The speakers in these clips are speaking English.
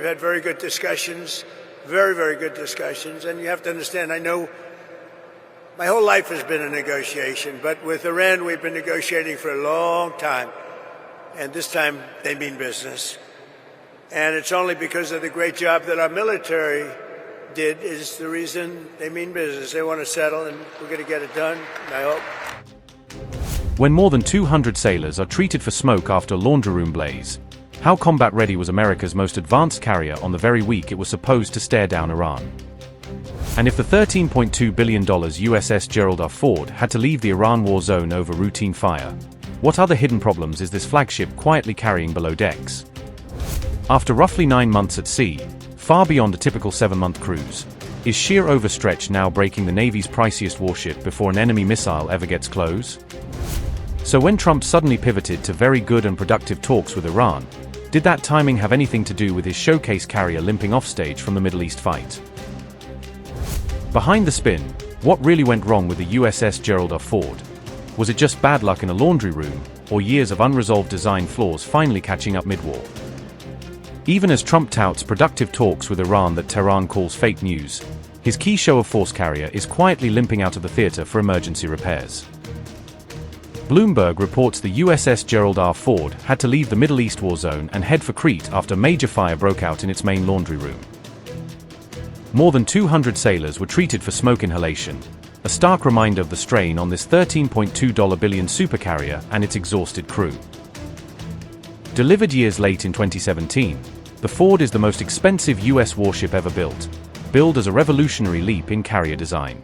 We've had very good discussions, very, very good discussions. And you have to understand, I know my whole life has been a negotiation, but with Iran, we've been negotiating for a long time. And this time, they mean business. And it's only because of the great job that our military did is the reason they mean business. They want to settle, and we're going to get it done, and I hope. When more than 200 sailors are treated for smoke after a laundry room blaze, how combat-ready was America's most advanced carrier on the very week it was supposed to stare down Iran? And if the $13.2 billion USS Gerald R had to leave the Iran war zone over routine fire, what other hidden problems is this flagship quietly carrying below decks? After roughly 9 months at sea, far beyond a typical 7-month cruise, is sheer overstretch now breaking the Navy's priciest warship before an enemy missile ever gets close? So when Trump suddenly pivoted to very good and productive talks with Iran, did that timing have anything to do with his showcase carrier limping offstage from the Middle East fight? Behind the spin, what really went wrong with the USS Gerald R? Was it just bad luck in a laundry room, or years of unresolved design flaws finally catching up mid-war? Even as Trump touts productive talks with Iran that Tehran calls fake news, his key show-of-force carrier is quietly limping out of the theater for emergency repairs. Bloomberg reports the USS Gerald R had to leave the Middle East war zone and head for Crete after major fire broke out in its main laundry room. More than 200 sailors were treated for smoke inhalation, a stark reminder of the strain on this $13.2 billion supercarrier and its exhausted crew. Delivered years late in 2017, the Ford is the most expensive U.S. warship ever built, billed as a revolutionary leap in carrier design.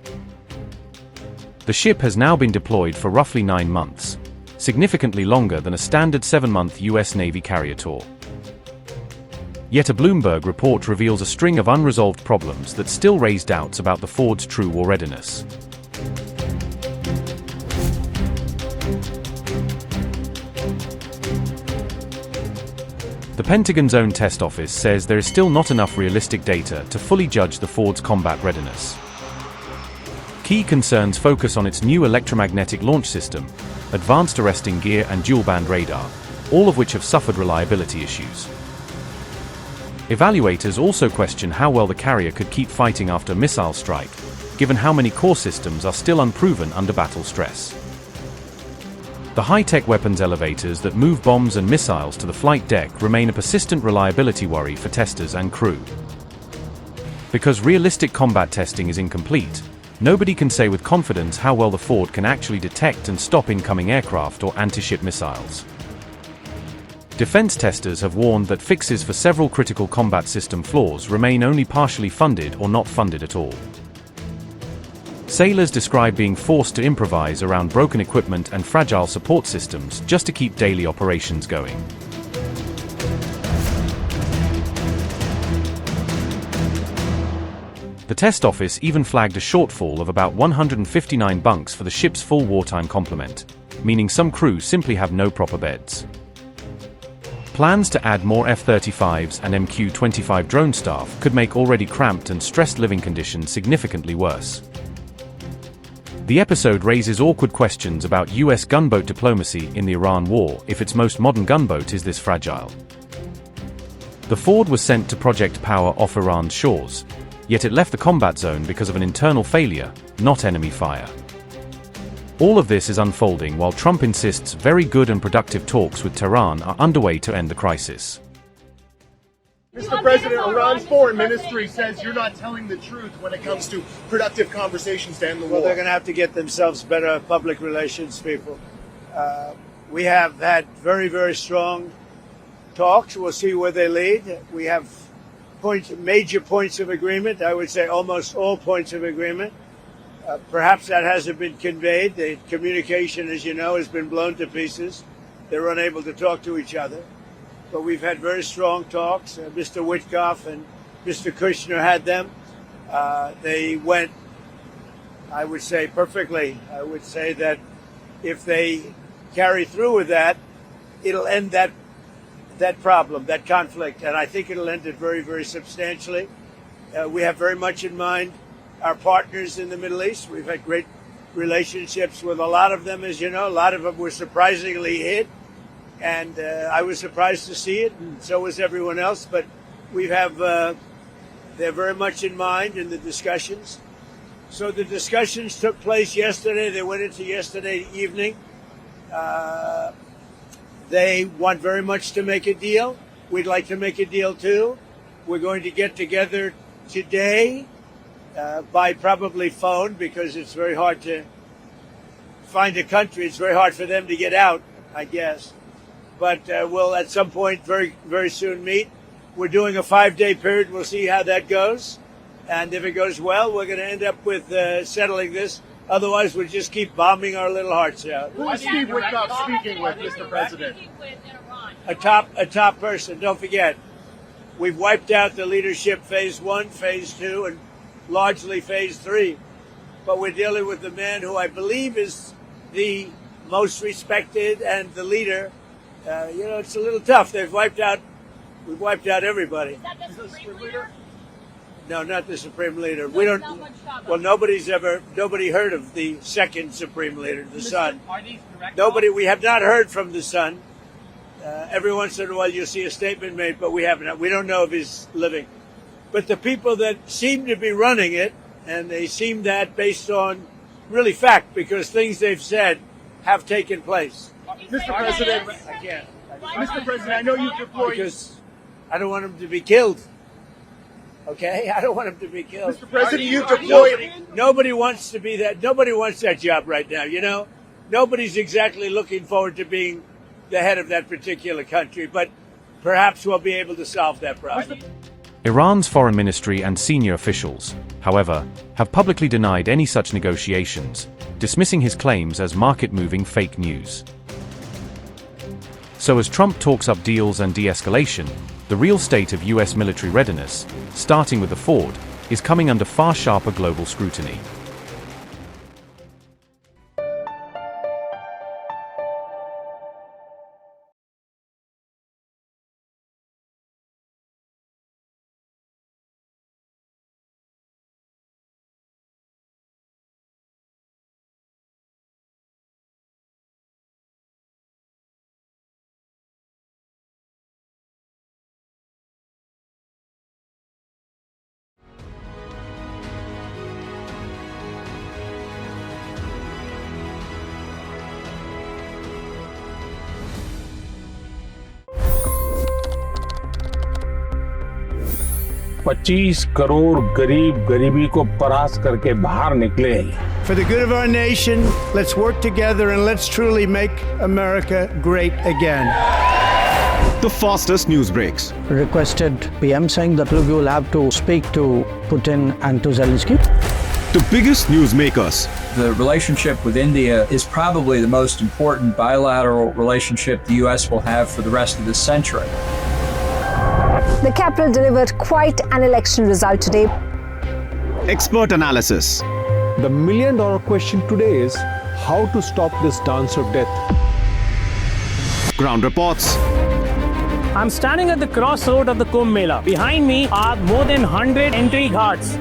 The ship has now been deployed for roughly 9 months, significantly longer than a standard 7-month U.S. Navy carrier tour. Yet a Bloomberg report reveals a string of unresolved problems that still raise doubts about the Ford's true war readiness. The Pentagon's own test office says there is still not enough realistic data to fully judge the Ford's combat readiness. Key concerns focus on its new electromagnetic launch system, advanced arresting gear and dual-band radar, all of which have suffered reliability issues. Evaluators also question how well the carrier could keep fighting after a missile strike, given how many core systems are still unproven under battle stress. The high-tech weapons elevators that move bombs and missiles to the flight deck remain a persistent reliability worry for testers and crew. Because realistic combat testing is incomplete, nobody can say with confidence how well the Ford can actually detect and stop incoming aircraft or anti-ship missiles. Defense testers have warned that fixes for several critical combat system flaws remain only partially funded or not funded at all. Sailors describe being forced to improvise around broken equipment and fragile support systems just to keep daily operations going. The test office even flagged a shortfall of about 159 bunks for the ship's full wartime complement, meaning some crew simply have no proper beds. Plans to add more F-35s and MQ-25 drone staff could make already cramped and stressed living conditions significantly worse. The episode raises awkward questions about US gunboat diplomacy in the Iran war if its most modern gunboat is this fragile. The Ford was sent to project power off Iran's shores, yet it left the combat zone because of an internal failure, not enemy fire. All of this is unfolding while Trump insists very good and productive talks with Tehran are underway to end the crisis. Mr. President, Iran's foreign ministry says you're not telling the truth when it comes to productive conversations to end the war. Well, they're going to have to get themselves better public relations people. We have had very, very strong talks. We'll see where they lead. We have major points of agreement. I would say almost all points of agreement. Perhaps that hasn't been conveyed. The communication, as you know, has been blown to pieces. They're unable to talk to each other. But we've had very strong talks. Mr. Witkoff and Mr. Kushner had them. They went, I would say, perfectly. I would say that if they carry through with that, it'll end that problem, that conflict. And I think it'll end it very, very substantially. We have very much in mind our partners in the Middle East. We've had great relationships with a lot of them, as you know. A lot of them were surprisingly hit, and I was surprised to see it, and so was everyone else. But we have they're very much in mind in the discussions. So the discussions took place yesterday. They went into yesterday evening. They want very much to make a deal. We'd like to make a deal too. We're going to get together today by probably phone because it's very hard to find a country. It's very hard for them to get out, I guess. But we'll at some point very, very soon meet. We're doing a 5-day period. We'll see how that goes. And if it goes well, we're going to end up with settling this. Otherwise, we'll just keep bombing our little hearts out. Who is Steve Witkoff speaking with, Mr. President? A top person. Don't forget, we've wiped out the leadership phase 1, phase 2, and largely phase 3. But we're dealing with the man who I believe is the most respected and the leader. It's a little tough. We've wiped out everybody. Is that the Supreme Leader? No, not the Supreme Leader. We don't. Well, nobody heard of the second Supreme Leader, the son. Are these direct Nobody. We have not heard from the son. Every once in a while, you'll see a statement made, but we haven't. We don't know if he's living. But the people that seem to be running it, and they seem that based on really fact, because things they've said have taken place. Mr. President, I can't. Mr. President, I know you've deployed. Because I don't want him to be killed. Okay, I don't want him to be killed. Mr. President, you've deployed. Nobody wants to be that. Nobody wants that job right now. Nobody's exactly looking forward to being the head of that particular country. But perhaps we'll be able to solve that problem. Iran's foreign ministry and senior officials, however, have publicly denied any such negotiations, dismissing his claims as market-moving fake news. So as Trump talks up deals and de-escalation, the real state of US military readiness, starting with the Ford, is coming under far sharper global scrutiny. $25 crore गरीब गरीबी को परास्त करके बाहर निकले। For the good of our nation, let's work together and let's truly make America great again. The fastest news breaks. Requested PM saying that look, you will have to speak to Putin and to Zelensky. The biggest newsmakers. The relationship with India is probably the most important bilateral relationship the U.S. will have for the rest of this century. The capital delivered quite an election result today. Expert analysis. The $1 million question today is how to stop this dance of death. Ground reports. I'm standing at the crossroad of the Kumbh Mela. Behind me are more than 100 entry ghats.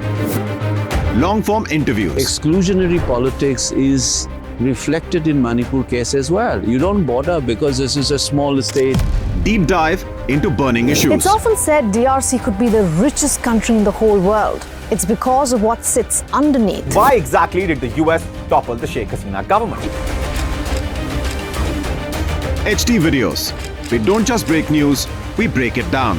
Long-form interviews. Exclusionary politics is reflected in Manipur case as well. You don't bother because this is a small state. Deep dive into burning issues. It's often said DRC could be the richest country in the whole world. It's because of what sits underneath. Why exactly did the US topple the Sheikh Hasina government? HD videos. We don't just break news, we break it down.